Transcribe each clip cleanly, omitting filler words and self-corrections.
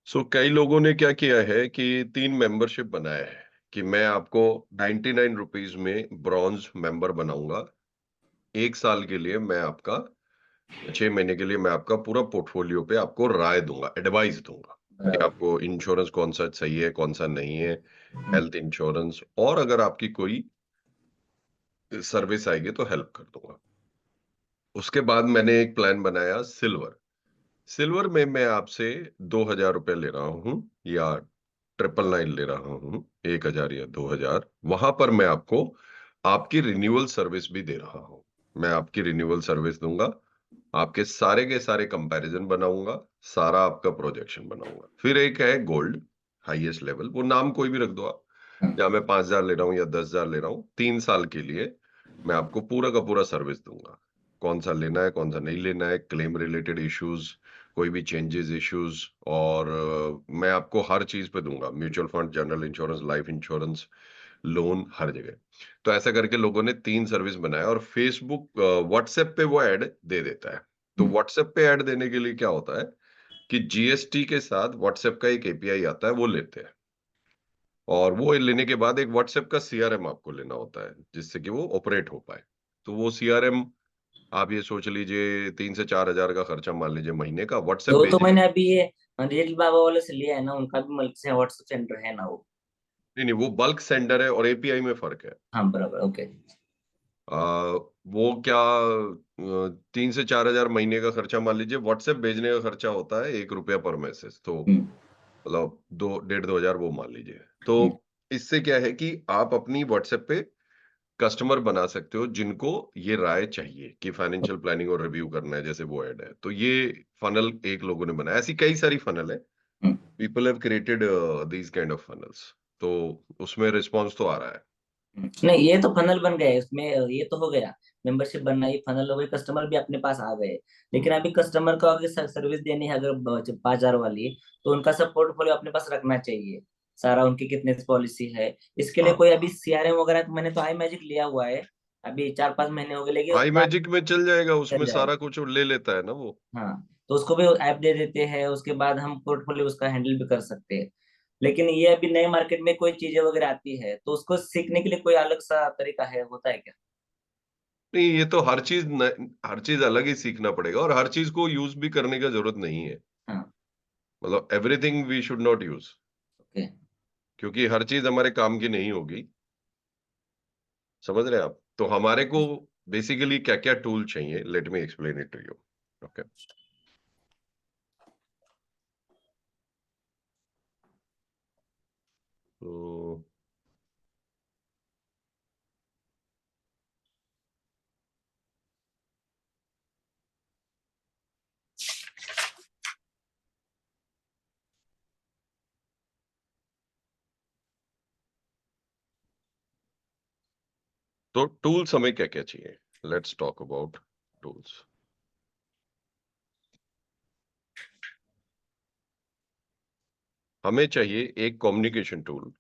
कई लोगों ने क्या किया है कि 3 मेंबरशिप बनाया है कि मैं आपको 99 रुपीज में ब्रॉन्ज मेंबर बनाऊंगा। 1 साल के लिए मैं आपका 6 महीने के लिए मैं आपका पूरा पोर्टफोलियो पे आपको राय दूंगा, एडवाइस दूंगा कि बराबर। आपको इंश्योरेंस कौन सा सही है, कौन सा नहीं है, हेल्थ इंश्योरेंस, और अगर आपकी कोई सर्विस आएगी तो हेल्प कर दूंगा। उसके बाद मैंने एक प्लान बनाया सिल्वर। सिल्वर में मैं आपसे 2,000 रुपए ले रहा हूं, या 999 ले रहा हूं, 1,000 या 2,000। वहां पर मैं आपको आपकी रिन्यूअल सर्विस भी दे रहा हूं। मैं आपकी रिन्यूअल सर्विस दूंगा, आपके सारे के सारे कंपैरिजन बनाऊंगा, सारा आपका प्रोजेक्शन बनाऊंगा। फिर एक है गोल्ड, हाईएस्ट लेवल, वो नाम कोई भी रख दो आप। या मैं 5,000 ले रहा हूँ या 10,000 ले रहा हूँ, 3 साल के लिए मैं आपको पूरा का पूरा सर्विस दूंगा। कौन सा लेना है, कौन सा नहीं लेना है, क्लेम रिलेटेड इश्यूज, कोई भी चेंजेस इश्यूज, और मैं आपको हर चीज पे दूंगा, mutual fund, general insurance, life insurance, loan, हर जगह। तो ऐसा करके लोगों ने 3 सर्विस बनाया, और फेसबुक व्हाट्सएप पे वो ऐड दे देता है। तो व्हाट्सएप पे ऐड देने के लिए क्या होता है कि जीएसटी के साथ व्हाट्सएप का एक एपीआई आता है, वो लेते हैं, और वो लेने के बाद एक व्हाट्सएप का सीआरएम आपको लेना होता है जिससे कि वो ऑपरेट हो पाए। तो वो सीआरएम, आप ये सोच लीजिए 3 से 4 हजार का खर्चा मान लीजिए महीने का, व्हाट्सएप तो भेजने। मैंने अभी ये रियल बाबा वाले से लिया है ना, उनका भी मल्क से व्हाट्सएप सेंटर है ना वो। नहीं नहीं, वो बल्क सेंडर है और एपीआई में फर्क है। हाँ बराबर, ओके। वो क्या, 3 से 4 हजार महीने का खर्चा मान लीजिए, व्हाट्सएप भेजने का खर्चा होता है 1 रुपया पर मैसेज, तो हम्म। मतलब 2 1.5 2 हजार वो मान लीजिए। तो हम्म। इससे क्या है कि आप अपनी व्हाट्सएप पे कस्टमर बना सकते हो जिनको ये राय चाहिए कि फाइनेंशियल प्लानिंग और रिव्यू करना है, जैसे वो ऐड है। तो ये फनल एक लोगों ने बनाया, ऐसी कई सारी फनल है। Hmm. People have created these kind of funnels. तो उसमें रिस्पॉन्स तो आ रहा है। नहीं, ये तो फनल बन गया है उसमें, ये तो हो गया। मेंबरशिप बनना ही फनल हो गई, कस्टमर भी अपने पास आ गए। लेकिन हम्म। अभी कस्टमर को अगर सर्विस देनी है, अगर 5,000 वाली, तो उनका सब पोर्टफोलियो अपने पास रखना चाहिए। सारा उनकी कितने पॉलिसी है, इसके लिए हाँ, कोई अभी सीआरएम वगैरह तो मैंने तो आई मैजिक लिया हुआ है। अभी 4-5 महीने हो गए, लेकिन आई उतना मैजिक में चल जाएगा, चल उसमें जाएगा। सारा कुछ ले लेता है ना वो। हाँ, तो उसको भी ऐप दे देते हैं, उसके बाद हम पोर्टफोलियो उसका हैंडल भी कर सकते हैं। लेकिन ये अभी नए मार्केट में कोई चीजें वगैरह आती है, तो उसको सीखने के लिए कोई अलग सा तरीका है, होता है क्या? नहीं, ये तो हर चीज अलग ही सीखना पड़ेगा, और हर चीज को यूज भी करने का जरूरत नहीं है। हाँ। मतलब everything we should not use, okay. क्योंकि हर चीज हमारे काम की नहीं होगी। समझ रहे हैं आप? तो हमारे को बेसिकली क्या क्या टूल चाहिए, let me explain it to you. Okay. तो टूल्स हमें क्या क्या चाहिए, लेट्स टॉक अबाउट टूल्स। हमें चाहिए एक कम्युनिकेशन टूल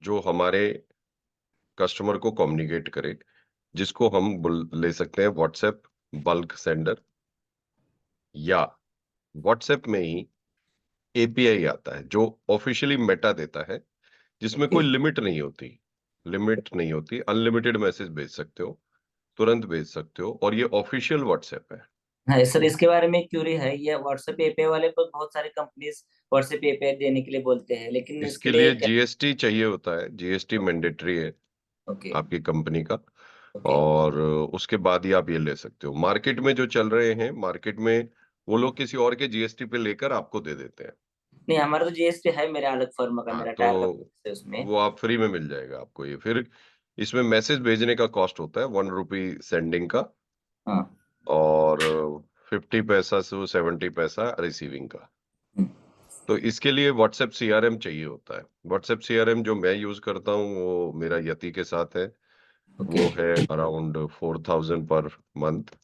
जो हमारे कस्टमर को कम्युनिकेट करे, जिसको हम ले सकते हैं व्हाट्सएप बल्क सेंडर, या व्हाट्सएप में ही एपीआई आता है जो ऑफिशियली मेटा देता है, जिसमें कोई लिमिट नहीं होती, अनलिमिटेड मैसेज भेज सकते हो, तुरंत भेज सकते हो, और ये ऑफिशियल व्हाट्सएप है। हाँ सर, इसके बारे में क्यूरी है, ये व्हाट्सएप एपीआई वाले पर बहुत सारे कंपनीज व्हाट्सएप एपीआई देने के लिए बोलते हैं, लेकिन इसके इसके लिए लिए क्या? जीएसटी चाहिए होता है, जीएसटी मैंडेटरी है ओके। आपकी कंपनी का। ओके। और उसके बाद ही आप ये ले सकते हो। मार्केट में जो चल रहे हैं, मार्केट में वो लोग किसी और के जीएसटी पे लेकर आपको दे देते हैं। नहीं, हमारा तो जीएसटी है, मेरे अलग फर्म का, हाँ, मेरा टायर का तो business है उसमें। वो आप फ्री में मिल जाएगा आपको ये। फिर इसमें मैसेज भेजने का कॉस्ट होता है 1 रुपी सेंडिंग का, हाँ। और 50 पैसा से 70 पैसा रिसीविंग का। हम्म। तो इसके लिए व्हाट्सएप सीआरएम चाहिए होता है। व्हाट्सएप सीआरएम जो मैं यूज करता हूँ वो मेरा यति के साथ है। ओके। वो है अराउंड 4,000 पर मंथ।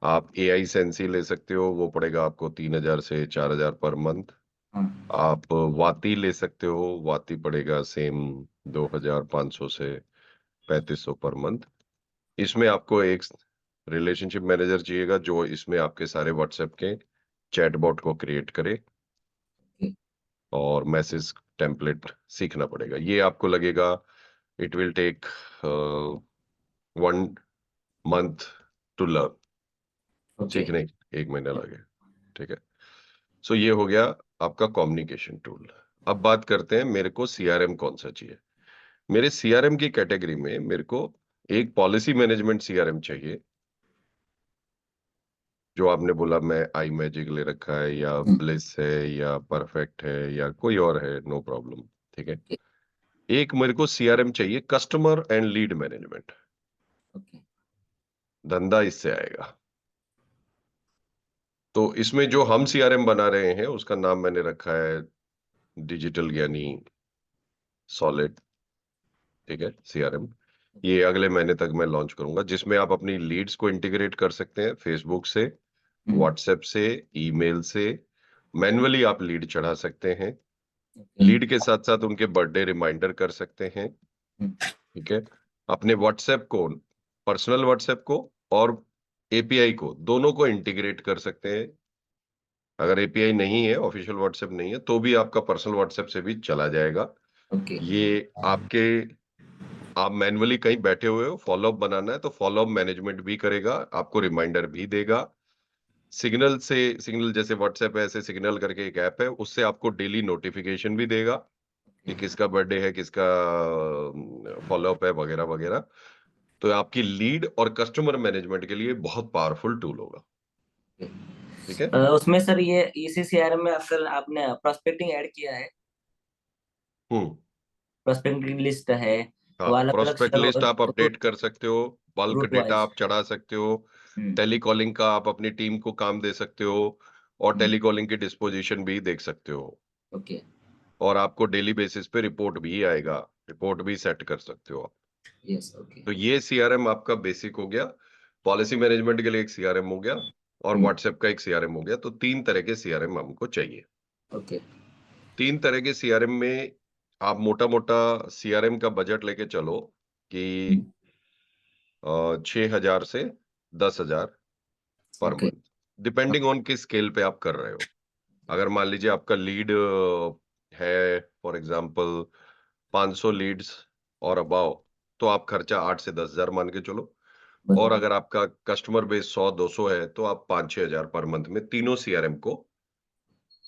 आप एआई सेंसी ले सकते हो, वो पड़ेगा आपको 3,000 से 4,000 पर मंथ। हाँ। आप वाती ले सकते हो, वाती पड़ेगा सेम 2,500 से 3,500 पर मंथ। इसमें आपको एक रिलेशनशिप मैनेजर चाहिएगा जो इसमें आपके सारे व्हाट्सएप के चैटबॉट को क्रिएट करे, और मैसेज टेम्पलेट सीखना पड़ेगा। ये आपको लगेगा it will take 1 month to learn, okay. सीखने 1 महीना लगे। ठीक है, सो ये हो गया आपका कम्युनिकेशन टूल। अब बात करते हैं मेरे को सीआरएम कौन सा चाहिए। मेरे सीआरएम की कैटेगरी में मेरे को एक पॉलिसी मैनेजमेंट सीआरएम चाहिए, जो आपने बोला मैं आई मैजिक ले रखा है या ब्लिस है या परफेक्ट है या कोई और है, नो प्रॉब्लम। ठीक है, एक मेरे को सीआरएम चाहिए customer and lead management, okay. धंधा इससे आएगा। तो इसमें जो हम सीआरएम बना रहे हैं उसका नाम मैंने रखा है डिजिटल ज्ञानी सॉलिड। ठीक है, सीआरएम ये अगले महीने तक मैं लॉन्च करूंगा, जिसमें आप अपनी लीड्स को इंटीग्रेट कर सकते हैं फेसबुक से, व्हाट्सएप से, ईमेल से। मैन्युअली आप लीड चढ़ा सकते हैं, लीड के साथ साथ उनके बर्थडे रिमाइंडर कर सकते हैं। ठीक है, अपने व्हाट्सएप को, पर्सनल व्हाट्सएप को और एपीआई को, दोनों को इंटीग्रेट कर सकते हैं। अगर एपीआई नहीं है, ऑफिशियल व्हाट्सएप नहीं है, तो भी आपका पर्सनल व्हाट्सएप से भी चला जाएगा। ओके। ये आपके, आप मैन्युअली कहीं बैठे हुए हो, फॉलोअप बनाना है तो फॉलोअप मैनेजमेंट भी करेगा, आपको रिमाइंडर भी देगा। सिग्नल से, सिग्नल जैसे व्हाट्सएप है, ऐसे सिग्नल करके एक ऐप है, उससे आपको डेली नोटिफिकेशन भी देगा कि किसका बर्थडे है, किसका फॉलोअप है, वगैरह वगैरह। तो आपकी लीड और कस्टमर मैनेजमेंट के लिए बहुत पावरफुल टूल होगा। ठीक है। उसमें सर ये इसी सीआरएम में अक्सर आपने प्रोस्पेक्टिंग ऐड किया है? हम्म। प्रोस्पेक्टिंग लिस्ट है, हाँ, वो अलग अलग प्रोस्पेक्ट लिस्ट आप अपडेट रूट कर सकते हो, बल्क रूट डेटा वाइज। आप चढ़ा सकते हो, हम्म। टेलीकॉलिंग का आप अपनी टीम को काम दे सकते हो, और हम्म। टेलीकॉलिंग की डिस्पोजिशन भी देख सकते हो, ओके। और आपको डेली बेसिस पे रिपोर्ट भी आएगा, रिपोर्ट भी सेट कर सकते हो आप। यस। ओके। तो ये सीआरएम आपका बेसिक हो गया, पॉलिसी मैनेजमेंट के लिए एक सीआरएम हो गया, और हम्म। व्हाट्सएप का एक सीआरएम हो गया। तो 3 तरह के सीआरएम हमको चाहिए। ओके। 3 तरह के सीआरएम में आप मोटा मोटा सीआरएम का बजट लेके चलो कि हम्म। 6,000 से 10,000 पर ओके। मंथ, डिपेंडिंग ऑन किस स्केल पे आप कर रहे हो। अगर मान लीजिए आपका लीड है for example 500 Leeds or above, तो आप खर्चा 8 से 10,000 मान के चलो। और बराबर। अगर आपका कस्टमर बेस 100-200 है, तो आप 5-6,000 पर मंथ में तीनों सीआरएम को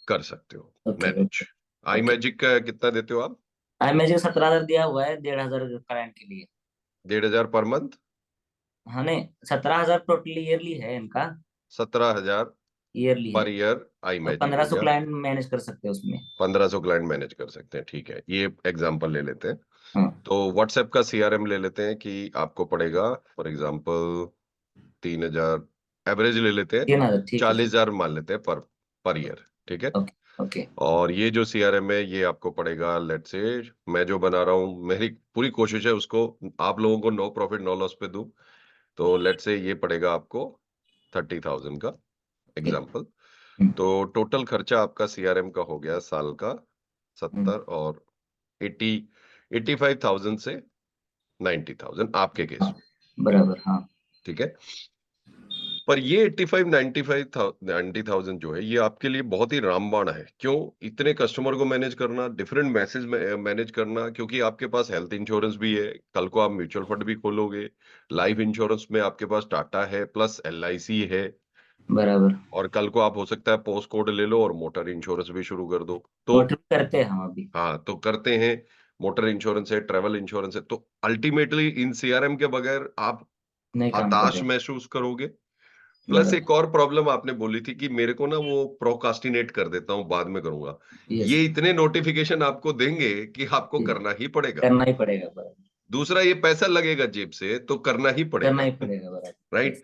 कर सकते हो ओके। मैनेज। ओके। आई ओके। मैजिक का कितना देते हो आप? मैजिक 17,000 दिया हुआ है, 1,500 क्लाइंट के लिए। 1,500 पर मंथ, हाँ नहीं, 17,000 टोटली ईयरली है इनका। 17,000 ईयरली है। पर ईयर आई और मैजिक हो 1,500 गया। क्लाइंट मैनेज कर सकते हैं उसमें। 1,500 क्लाइंट मैनेज कर सकते हैं, ठीक है। ये एग्जांपल ले लेते हैं। हाँ। तो व्हाट्सएप का सीआरएम ले लेते हैं कि आपको पड़ेगा फॉर एग्जांपल 3,000, एवरेज ले लेते हैं, 3,000 ठीक है। 40,000 मान लेते हैं पर पर ईयर। ठीक है। ओके। ओके। और ये जो सीआरएम है ये आपको पड़ेगा, लेट्स से मैं जो बना रहा हूँ, मेरी पूरी कोशिश है उसको आप लोगों को नो प्रॉफिट नो लॉस पे दूं। तो लेट्स से ये पड़ेगा आपको 30,000 का ओके। एग्जांपल। हम्म। तो टोटल खर्चा आपका सीआरएम का हो गया साल का हम्म। 70 और 80, 85,000 से 90,000 आपके केस हाँ। में। बराबर। हाँ। ठीक है। पर ये 85 90,000 जो है, ये आपके लिए बहुत ही रामबाण है। क्यों? इतने कस्टमर को मैनेज करना, डिफरेंट मैसेज मैनेज करना, क्योंकि आपके पास हेल्थ इंश्योरेंस भी है, कल को आप म्यूचुअल फंड भी खोलोगे, लाइफ इंश्योरेंस में आपके पास टाटा है प्लस एलआईसी है, बराबर। और कल को आप हो सकता है पोस्ट कोड ले लो और मोटर इंश्योरेंस भी शुरू कर दो। तो मोटर करते हैं हम अभी। हाँ, तो करते हैं, मोटर इंश्योरेंस है, ट्रेवल इंश्योरेंस है। तो अल्टीमेटली इन सीआरएम के बगैर आप नहीं काम कर हताश रहे। महसूस करोगे। प्लस बराबर। एक और प्रॉब्लम आपने बोली थी कि मेरे को ना वो प्रोकास्टिनेट कर देता हूँ, बाद में करूंगा। यस। ये इतने नोटिफिकेशन आपको देंगे कि आपको करना ही पड़ेगा। करना ही पड़ेगा। बराबर। दूसरा, ये पैसा लगेगा जेब से तो करना ही करना पड़ेगा। ही पड़ेगा। बराबर। राइट। यस।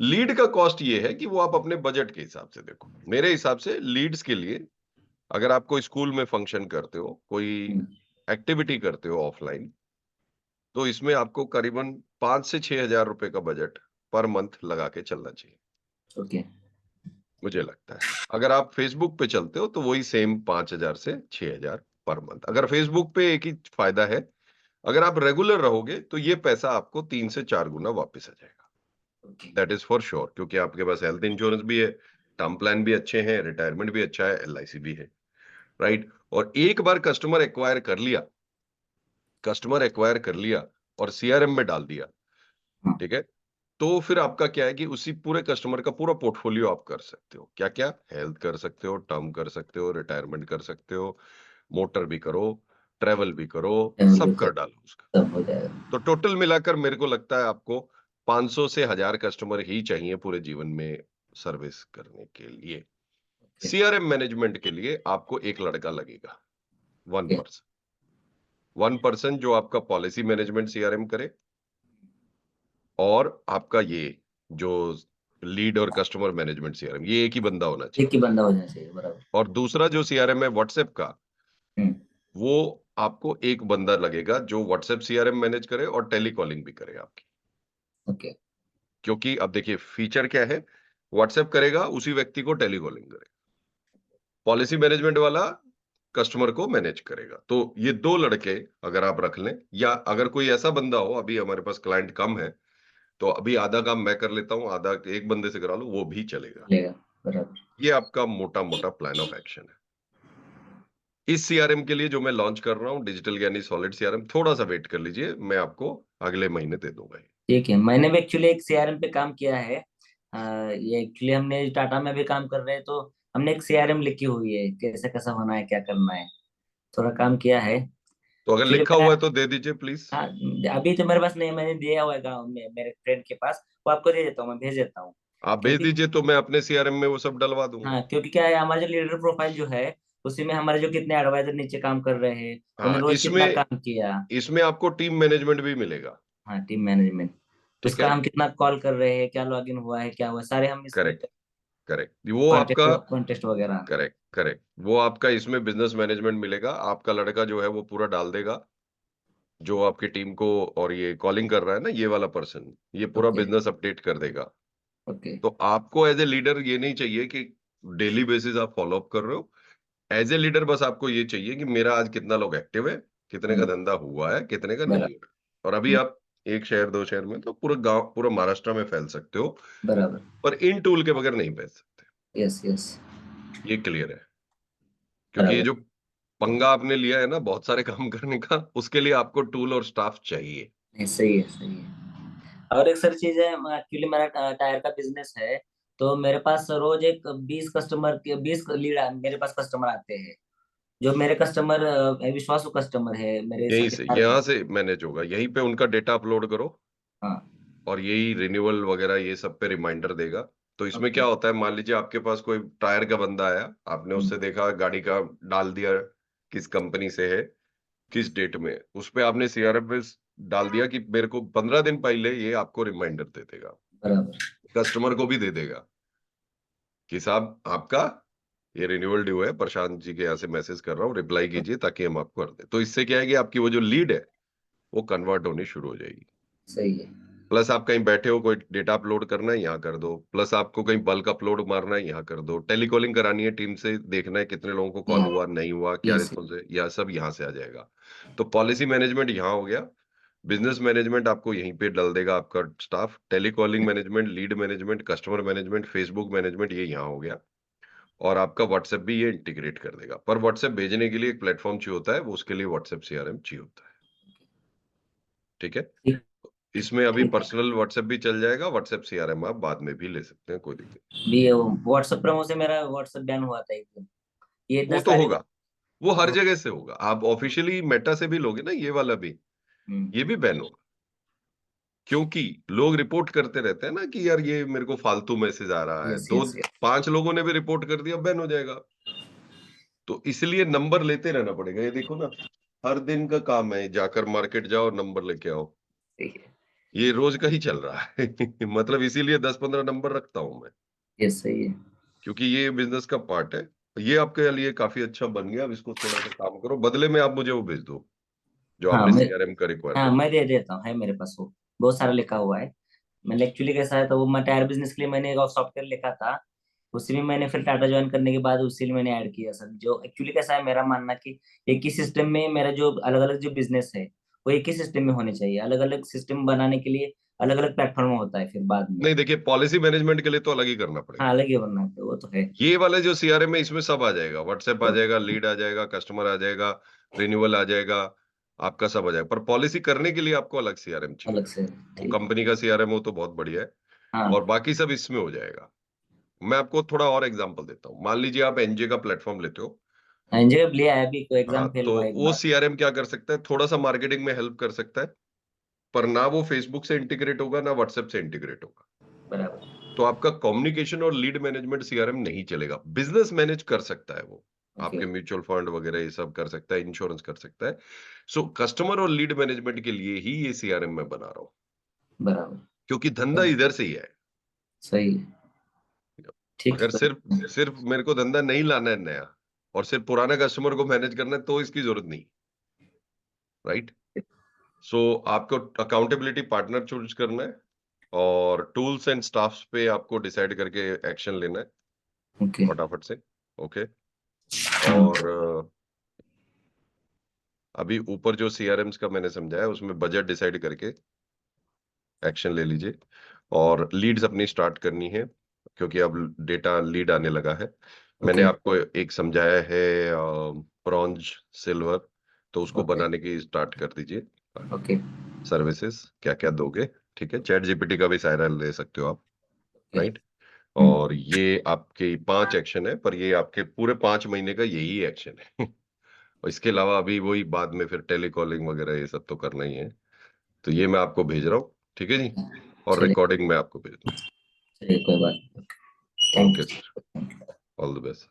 लीड का कॉस्ट ये है कि वो आप अपने बजट के हिसाब से देखो। मेरे हिसाब से लीड्स के लिए, अगर आप कोई स्कूल में फंक्शन करते हो, कोई हम्म। एक्टिविटी करते हो ऑफलाइन, तो इसमें आपको करीबन 5 से 6 हजार रुपए का बजट पर मंथ लगा के चलना चाहिए, ओके। मुझे लगता है। अगर आप फेसबुक पे चलते हो तो वही सेम 5,000 से 6,000 पर मंथ। अगर फेसबुक पे एक ही फायदा है, अगर आप रेगुलर रहोगे तो ये पैसा आपको 3 से 4 गुना वापस आ जाएगा। Okay. That is for sure, क्योंकि आपके पास हेल्थ इंश्योरेंस भी है, टर्म प्लान भी अच्छे हैं, रिटायरमेंट भी अच्छा है, एलआईसी भी है। राइट। और एक बार कस्टमर एक्वायर कर लिया और सीआरएम में डाल दिया, हाँ, ठीक है? तो फिर आपका क्या है कि उसी पूरे कस्टमर का पूरा पोर्टफोलियो आप कर सकते हो। क्या-क्या? हेल्थ कर सकते हो, टर्म कर सकते हो, रिटायरमेंट कर सकते हो, मोटर भी करो, ट्रैवल भी करो, फैमिली सब का कर डालो उसका। सब हो जाएगा। तो टोटल मिलाकर मेरे को लगता है आपको 500 से 1000 कस्टमर ही चाहिए पूरे जीवन में सर्विस करने के लिए। ओके, सीआरएम मैनेजमेंट के लिए आपको एक लड़का लगेगा, 1 ओके, पर्सन। 1 पर्सन जो आपका पॉलिसी मैनेजमेंट सीआरएम करे और आपका ये जो लीड और कस्टमर मैनेजमेंट सीआरएम, ये एक ही बंदा होना एक चाहिए। ही बंदा हो जाना चाहिए, बराबर। और दूसरा जो सीआरएम है व्हाट्सएप का, हुँ, वो आपको एक बंदा लगेगा जो व्हाट्सएप सीआरएम मैनेज करे और टेलीकॉलिंग भी करे आपकी। ओके, क्योंकि अब देखिए फीचर क्या है, व्हाट्सएप करेगा उसी व्यक्ति को टेलीकॉलिंग करेगा। पॉलिसी मैनेजमेंट वाला कस्टमर को मैनेज करेगा। तो ये 2 लड़के अगर आप रख लें या अगर कोई ऐसा बंदा हो, अभी हमारे पास क्लाइंट कम है, तो अभी आधा काम मैं कर लेता हूँ, आधा एक बंदे से करा लो, वो भी चलेगा। चलेगा, बराबर। ये आपका मोटा-मोटा प्लान ऑफ एक्शन है। इस सीआरएम के लिए जो मैं लॉन्च कर रहा हूँ डिजिटल यानी सॉलिड सीआरएम, थोड़ा-सा वेट कर लीजिए, मैं आपको अगले महीने दे दूँगा ये। ठीक है, मैंने भी एक्चुअली एक सीआरएम पे काम किया है। ये एक्चुअली हमने टाटा में भी काम कर रहे हैं, तो हमने एक सीआरएम लिखी हुई है, कैसे-कैसा होना है, क्या करना है, थोड़ा काम किया है। तो अगर एक्चुअली लिखा मैं हुआ है तो दे दीजिए प्लीज़। हाँ, अभी तो मेरे पास नहीं है, मैंने दिया हुआ है गाँव में मेरे फ्रेंड के पास, वो आपको दे देता हूँ, मैं भेज देता हूँ। आप भेज क्योंकि दीजिए तो मैं अपने सीआरएम में वो सब डलवा दूँगा। हाँ, क्योंकि क्या है, हमारा जो लीडर प्रोफाइल जो है, उसी में हमारे जो कितने एडवाइजर नीचे काम कर रहे हैं, उन्होंने हाँ, रोज कितना इसमें काम किया। इसमें आपको टीम मैनेजमेंट भी मिलेगा, हाँ, टीम मैनेजमेंट, ठीक उसका है? हम कितना कॉल कर रहे हैं, क्या लॉगिन हुआ है, क्या हुआ है, सारे हम इसमें करेक्ट, करेक्ट। वो आपका कॉन्टेस्ट कॉन्टेस्ट वगैरह। Correct, correct. वो आपका इसमें बिज़नेस मैनेजमेंट मिलेगा, आपका लड़का जो है वो पूरा डाल देगा, जो आपकी टीम को और ये कॉलिंग कर रहा है ना ये वाला पर्सन, ये पूरा ओके, बिज़नेस अपडेट कर देगा। ओके, तो आपको एज़ अ लीडर ये नहीं चाहिए कि डेली बेसिस आप फ़ॉलो अप कर रहे हो। एज़ अ लीडर बस आपको ये चाहिए कि मेरा आज कितना लोग एक्टिव है, कितने का हुँ, धंधा हुआ है, कितने का नहीं बराबर, हुआ है। और अभी हुँ, आप 1 शहर, 2 शहर में तो पूरा गाँव पूरा महाराष्ट्र में फैल सकते हो, बराबर, पर इन टूल के बगैर नहीं फैल सकते। यस, यस, ये क्लियर है। क्योंकि ये बराबर। जो पंगा आपने लिया है ना बहुत सारे काम करने का, उसके लिए आपको टूल और स्टाफ चाहिए। नहीं, सही है, सही है। और एक सर चीज़ है, एक्चुअली मेरा टायर का बिज़नेस है, तो मेरे पास रोज़ एक 20 लीड मेरे पास कस्टमर आते हैं। जो मेरे कस्टमर विश्वासु कस्टमर है, मेरे यहीं सभी से सारे। यहाँ से मैनेज होगा। यहीं पे उनका डेटा अपलोड करो हाँ, और यही रिन्यूअल वगैरह ये सब पे रिमाइंडर देगा। तो इसमें ओके, क्या होता है मान लीजिए आपके पास कोई टायर का बंदा आया, आपने हुँ, उससे देखा गाड़ी का डाल दिया किस कंपनी से है, किस डेट में। उसपे आपने सीआरएम में डाल दिया कि मेरे को 15 दिन पहले ये आपको रिमाइंडर दे देगा। बराबर, कस्टमर को भी दे देगा कि साहब आपका ये रिन्यूअल ड्यू है, प्रशांत जी के यहाँ से मैसेज कर रहा हूँ, रिप्लाई कीजिए ताकि हम आपको कर दें। तो इससे क्या है कि आपकी वो जो लीड है, वो कन्वर्ट होनी शुरू हो जाएगी। सही है। प्लस आप कहीं बैठे हो, कोई डेटा अपलोड करना है, यहाँ कर दो। प्लस आपको कहीं बल्क अपलोड मारना है, यहाँ कर दो। टेलीकॉलिंग करानी है टीम से, देखना है कितने लोगों को कॉल यहाँ हुआ, नहीं हुआ, क्या यस, रिस्पॉन्स है, यह सब यहाँ से आ जाएगा। तो पॉलिसी मैनेजमेंट यहाँ हो गया, बिज़नेस मैनेजमेंट आपको यहीं पे डल देगा आपका staff, telecalling management, lead management, customer management, Facebook management ये यहाँ हो गया और आपका व्हाट्सएप भी ये इंटीग्रेट कर देगा। पर व्हाट्सएप भेजने के लिए एक प्लेटफ़ॉर्म चाहिए होता है, वो उसके लिए व्हाट्सएप सीआरएम चाहिए होता है। ठीक है? ठीक, इसमें अभी ठीक है। पर्सनल व्हाट्सएप भी चल जाएगा, व्हाट्सएप सीआरएम आप बाद में भी ले सकते हैं, कोई दिक्कत नहीं। भी व्हाट्सएप प्रोमो से मेरा व्हाट्सएप बैन हुआ था एकदम। ये वो 10 तो तारीख होगा, वो हर को। जगह से होगा। आप ऑफ़िशियली मेटा से भी लोगे ना ये वाला भी, हुँ, ये भी बैन होगा। क्योंकि लोग रिपोर्ट करते रहते हैं ना कि यार ये मेरे को फालतू मैसेज आ रहा है। Yes, 2 yes, yes. 5 लोगों ने भी रिपोर्ट कर दिया, बैन हो जाएगा। तो इसलिए नंबर लेते रहना पड़ेगा। ये देखो ना, हर दिन का काम है, जाकर मार्केट जाओ, नंबर लेके आओ। सही है। ये रोज़ का ही चल रहा है। मतलब इसीलिए 10-15 नंबर रखता हूँ मैं, यस, सही है। क्योंकि ये बिज़नेस का पार्ट है। ये आपके लिए काफ़ी अच्छा बन गया, अब इसको थोड़ा-सा काम करो। बदले में आप मुझे वो भेज दो, जो हाँ, आपने मैं सीआरएम का हाँ, रिक्वायरमेंट मैं दिया। दे देता हूँ, है मेरे पास वो, बहुत सारा लिखा हुआ है। मैंने एक्चुअली कैसा है, तो वो मैं टायर बिज़नेस के लिए मैंने एक और सॉफ्टवेयर लिखा था, उसी में मैंने फिर टाटा जॉइन करने के बाद उसी में मैंने ऐड किया सब। जो एक्चुअली कैसा है, मेरा मानना कि एक ही सिस्टम में मेरा जो अलग-अलग जो बिज़नेस है, वो एक ही सिस्टम में होने चाहिए। अलग-अलग सिस्टम बनाने के लिए अलग अलग प्लेटफॉर्म होता है फिर बाद में। नहीं देखिए, पॉलिसी मैनेजमेंट के लिए तो अलग ही करना हाँ पड़ेगा। अलग ही बनना है, वो तो है। ये वाले जो सीआरएम है इसमें सब आ जाएगा, व्हाट्सएप आ सब जाएगा, लीड आ जाएगा, कस्टमर आ जाएगा, रिन्यूअल आ जाएगा, आपका सब आ जाएगा। पर पॉलिसी करने के लिए आपको अलग सीआरएम चाहिए। अलग से। वो ठीक। कंपनी का सीआरएम हो तो बहुत बढ़िया है, और हाँ बाकी सब इसमें हो जाएगा। मैं आपको थोड़ा और एग्जांपल देता हूँ। मान लीजिए आप एनजे का प्लेटफॉर्म लेते हो। एनजीओ लिया है, अभी कोई हाँ, एग्जाम फेल तो हुआ एक वो बार। सीआरएम क्या कर सकता है, थोड़ा सा मार्केटिंग में हेल्प कर सकता है, पर ना वो फेसबुक से इंटीग्रेट होगा ना व्हाट्सएप से इंटीग्रेट होगा। बराबर। तो आपका कम्युनिकेशन और लीड मैनेजमेंट सीआरएम नहीं चलेगा। बिजनेस मैनेज कर सकता है वो, ओके। आपके म्यूचुअल फंड वगैरह ये सब कर सकता है, इंश्योरेंस कर सकता है। सो कस्टमर और लीड मैनेजमेंट के लिए ही ये सीआरएम मैं बना रहा हूँ, बराबर। क्योंकि धंधा इधर से ही है। सही है। ठीक अगर सिर्फ है। सिर्फ मेरे को धंधा नहीं लाना है नया, और सिर्फ पुराने कस्टमर को मैनेज करना है, तो इसकी जरूरत नहीं। राइट। सो आपको अकाउंटेबिलिटी पार्टनर चूज करना है, और टूल्स एंड स्टाफ्स पे आपको डिसाइड करके एक्शन लेना है ओके। फटाफट से। ओके। हम्म। और अभी ऊपर जो सीआरएम्स का मैंने समझाया उसमें बजट डिसाइड करके एक्शन ले लीजिए, और लीड्स अपनी स्टार्ट करनी है, क्योंकि अब डेटा लीड आने लगा है। मैंने ओके। आपको एक समझाया है ब्रॉन्ज, सिल्वर, तो उसको ओके। बनाने की स्टार्ट कर दीजिए। ओके। सर्विसेज क्या क्या दोगे, ठीक है, चैट जीपीटी का भी सहारा ले सकते हो आप। ओके। राइट। और ये आपके 5 एक्शन है, पर ये आपके पूरे 5 महीने का यही एक्शन है। और इसके अलावा अभी वही बाद में फिर टेलीकॉलिंग वगैरह ये सब तो करना ही है। तो ये मैं आपको भेज रहा हूँ, ठीक है जी, और चलिए। रिकॉर्डिंग मैं आपको भेज दूंगा। चलिए कोई बात नहीं। Thank okay sir, you. All the best.